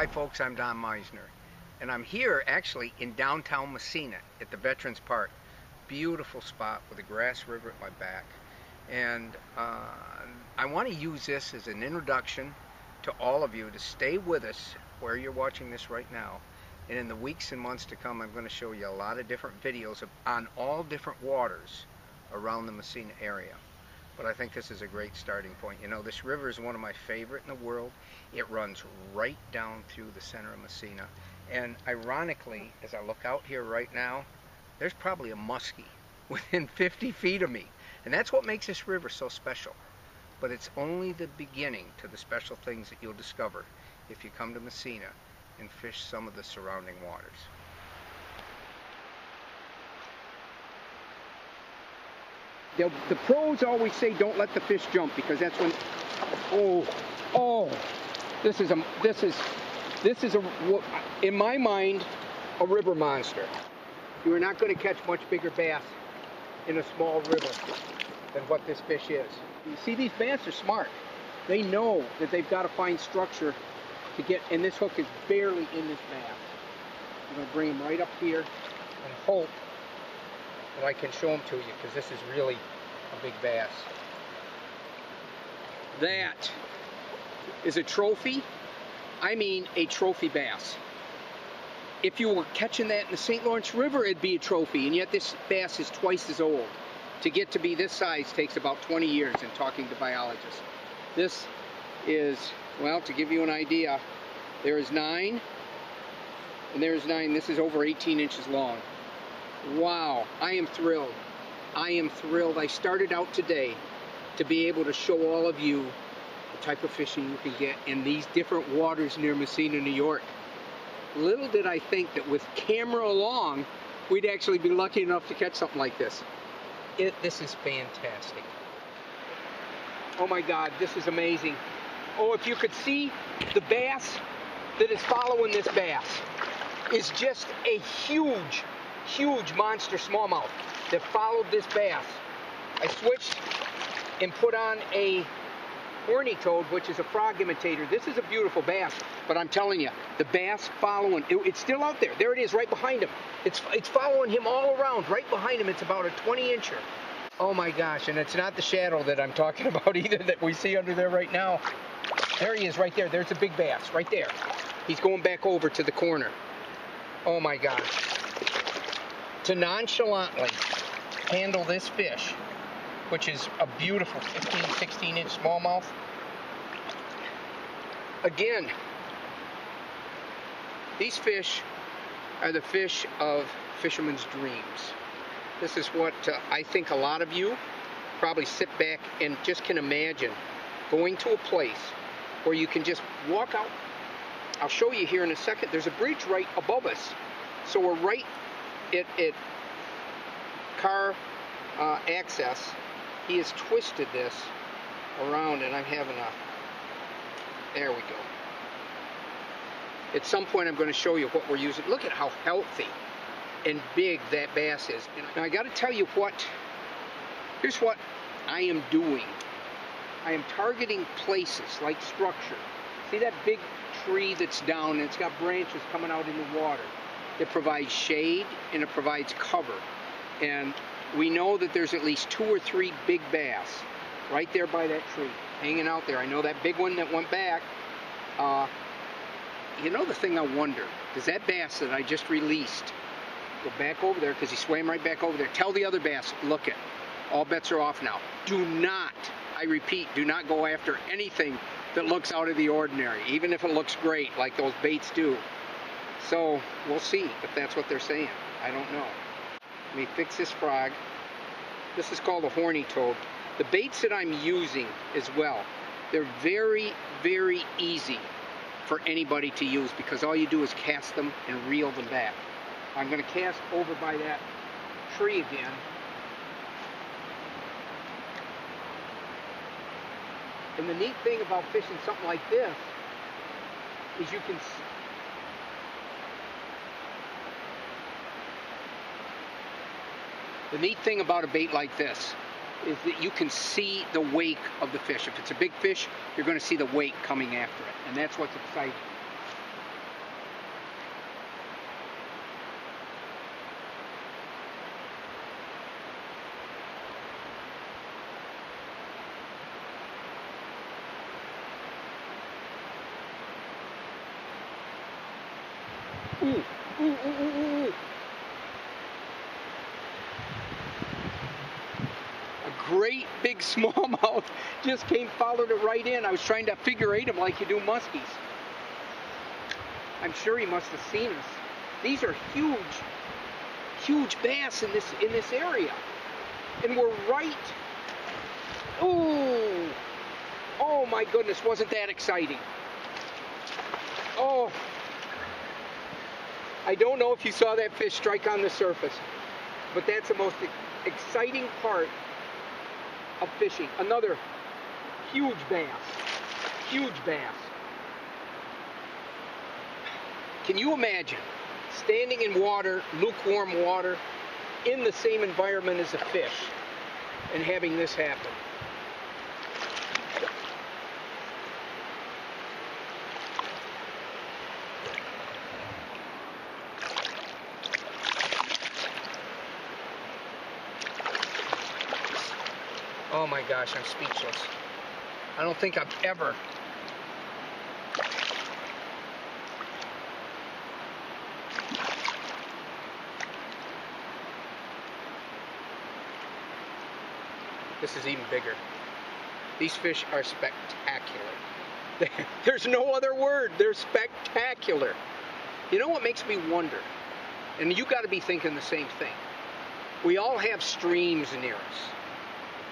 Hi folks, I'm Don Meissner, and I'm here actually in downtown Massena at the Veterans Park. Beautiful spot with the Grasse River at my back. And I want to use this as an introduction to all of you to stay with us where you're watching this right now. And in the weeks and months to come, I'm going to show you a lot of different videos on all different waters around the Massena area. But I think this is a great starting point. You know, this river is one of my favorite in the world. It runs right down through the center of Massena. And ironically, as I look out here right now, there's probably a muskie within 50 feet of me. And that's what makes this river so special. But it's only the beginning to the special things that you'll discover if you come to Massena and fish some of the surrounding waters. The pros always say don't let the fish jump, because that's when, this is in my mind, a river monster. You are not going to catch much bigger bass in a small river than what this fish is. You see, these bass are smart. They know that they've got to find structure to get, and this hook is barely in this bass. I'm going to bring him right up here and hope that I can show them to you, because this is really a big bass. That is a trophy. I mean a trophy bass. If you were catching that in the St. Lawrence River, it'd be a trophy, and yet this bass is twice as old. To get to be this size takes about 20 years in talking to biologists. This is, well, to give you an idea, there is 9, and there's 9. This is over 18 inches long. Wow, I am thrilled. I am thrilled. I started out today to be able to show all of you the type of fishing you can get in these different waters near Massena, New York. Little did I think that with camera along, we'd actually be lucky enough to catch something like this. This is fantastic. Oh my God, this is amazing. Oh, if you could see the bass that is following this bass is just a huge monster smallmouth that followed this bass. I switched and put on a horny toad, which is a frog imitator. This is a beautiful bass, but I'm telling you, the bass following, it's still out there. There it is, right behind him. It's following him all around, right behind him. It's about a 20-incher. Oh my gosh, and it's not the shadow that I'm talking about either that we see under there right now. There he is right there. There's a big bass right there. He's going back over to the corner. Oh my gosh. To nonchalantly handle this fish, which is a beautiful 15, 16-inch smallmouth. Again, these fish are the fish of fishermen's dreams. This is what I think a lot of you probably sit back and just can imagine going to a place where you can just walk out. I'll show you here in a second. There's a bridge right above us. So we're right at car access. He has twisted this around, and I'm having there we go. At some point I'm going to show you what we're using. Look at how healthy and big that bass is. Now I got to tell you here's what I am doing. I am targeting places like structure. See that big tree that's down, and it's got branches coming out in the water. It provides shade and it provides cover. And we know that there's at least 2 or 3 big bass right there by that tree, hanging out there. I know that big one that went back. You know, the thing I wonder, does that bass that I just released go back over there, because he swam right back over there? Tell the other bass, look it, all bets are off now. Do not, I repeat, do not go after anything that looks out of the ordinary, even if it looks great, like those baits do. So, we'll see if that's what they're saying. I don't know. Let me fix this frog. This is called a horny toad. The baits that I'm using as well, they're very, very easy for anybody to use, because all you do is cast them and reel them back. I'm going to cast over by that tree again. And the neat thing about fishing something like this is you can The neat thing about a bait like this is that you can see the wake of the fish. If it's a big fish, you're going to see the wake coming after it, and that's what's exciting. Ooh, ooh, ooh, ooh, ooh. A great big smallmouth just followed it right in. I was trying to figure eight him like you do muskies. I'm sure he must have seen us. These are huge, huge bass in this area. And we're right. Ooh. Oh my goodness, wasn't that exciting? Oh. I don't know if you saw that fish strike on the surface, but that's the most exciting part of fishing. Another huge bass. Huge bass. Can you imagine standing in water, lukewarm water, in the same environment as a fish and having this happen? Oh my gosh, I'm speechless. I don't think I've ever This is even bigger. These fish are spectacular. There's no other word. They're spectacular. You know what makes me wonder? And you got to be thinking the same thing. We all have streams near us.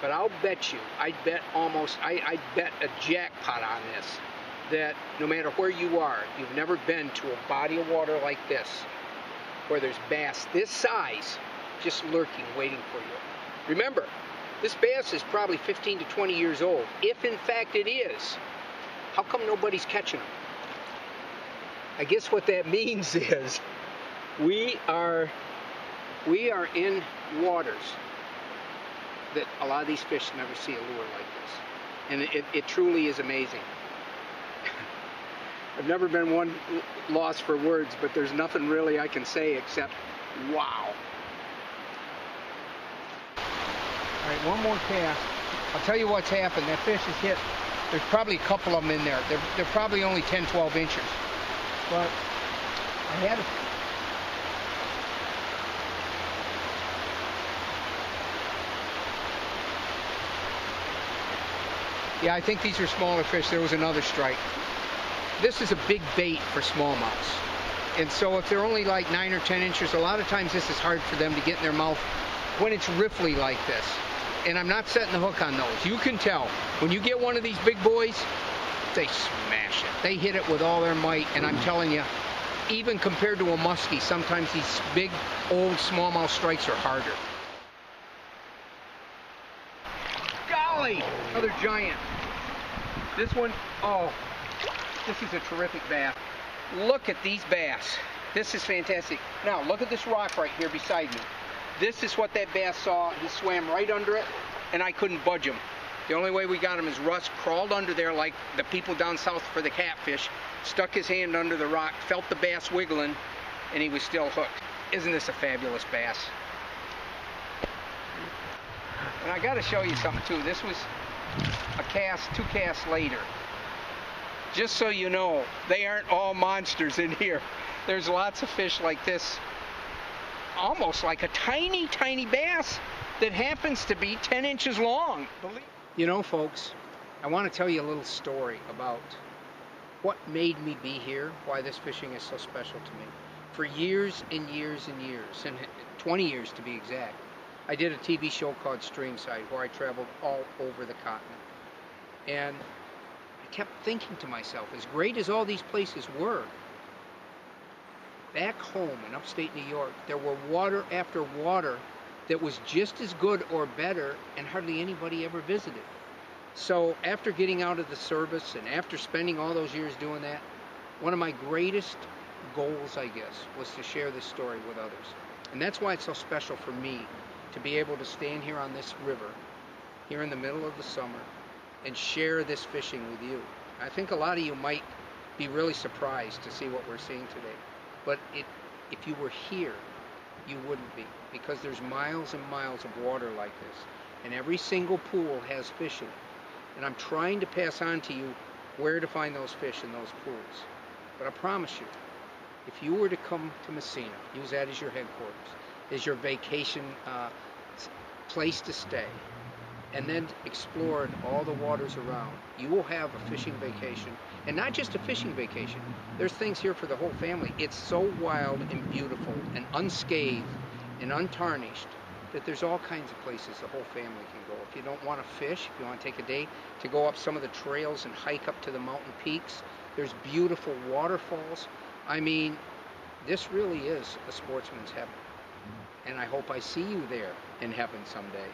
But I'll bet you, I'd bet a jackpot on this, that no matter where you are, you've never been to a body of water like this, where there's bass this size just lurking, waiting for you. Remember, this bass is probably 15 to 20 years old. If in fact it is, how come nobody's catching them? I guess what that means is we are in waters that a lot of these fish never see a lure like this. And it truly is amazing. I've never been one loss for words, but there's nothing really I can say except, wow. All right, one more cast. I'll tell you what's happened. That fish has hit, there's probably a couple of them in there. They're probably only 10, 12 inches. But I had a... Yeah, I think these are smaller fish. There was another strike. This is a big bait for smallmouths. And so if they're only like 9 or 10 inches, a lot of times this is hard for them to get in their mouth when it's riffly like this. And I'm not setting the hook on those. You can tell. When you get one of these big boys, they smash it. They hit it with all their might. And I'm telling you, even compared to a muskie, sometimes these big, old smallmouth strikes are harder. Golly! Another giant. This one, oh, this is a terrific bass. Look at these bass. This is fantastic. Now, look at this rock right here beside me. This is what that bass saw. He swam right under it, and I couldn't budge him. The only way we got him is Russ crawled under there like the people down south for the catfish, stuck his hand under the rock, felt the bass wiggling, and he was still hooked. Isn't this a fabulous bass? And I got to show you something too. This was a cast, 2 casts later. Just so you know, they aren't all monsters in here. There's lots of fish like this, almost like a tiny, tiny bass that happens to be 10 inches long. You know, folks, I want to tell you a little story about what made me be here, why this fishing is so special to me. For years and years and years, and 20 years to be exact, I did a TV show called Streamside where I traveled all over the continent. And I kept thinking to myself, as great as all these places were, back home in upstate New York, there were water after water that was just as good or better, and hardly anybody ever visited. So after getting out of the service and after spending all those years doing that, one of my greatest goals, I guess, was to share this story with others. And that's why it's so special for me to be able to stand here on this river, here in the middle of the summer, and share this fishing with you. I think a lot of you might be really surprised to see what we're seeing today. But if you were here, you wouldn't be, because there's miles and miles of water like this, and every single pool has fish in it. And I'm trying to pass on to you where to find those fish in those pools. But I promise you, if you were to come to Massena, use that as your headquarters, as your vacation place to stay, and then explored all the waters around, you will have a fishing vacation. And not just a fishing vacation. There's things here for the whole family. It's so wild and beautiful and unscathed and untarnished that there's all kinds of places the whole family can go. If you don't want to fish, if you want to take a day to go up some of the trails and hike up to the mountain peaks, there's beautiful waterfalls. I mean, this really is a sportsman's heaven. And I hope I see you there in heaven someday.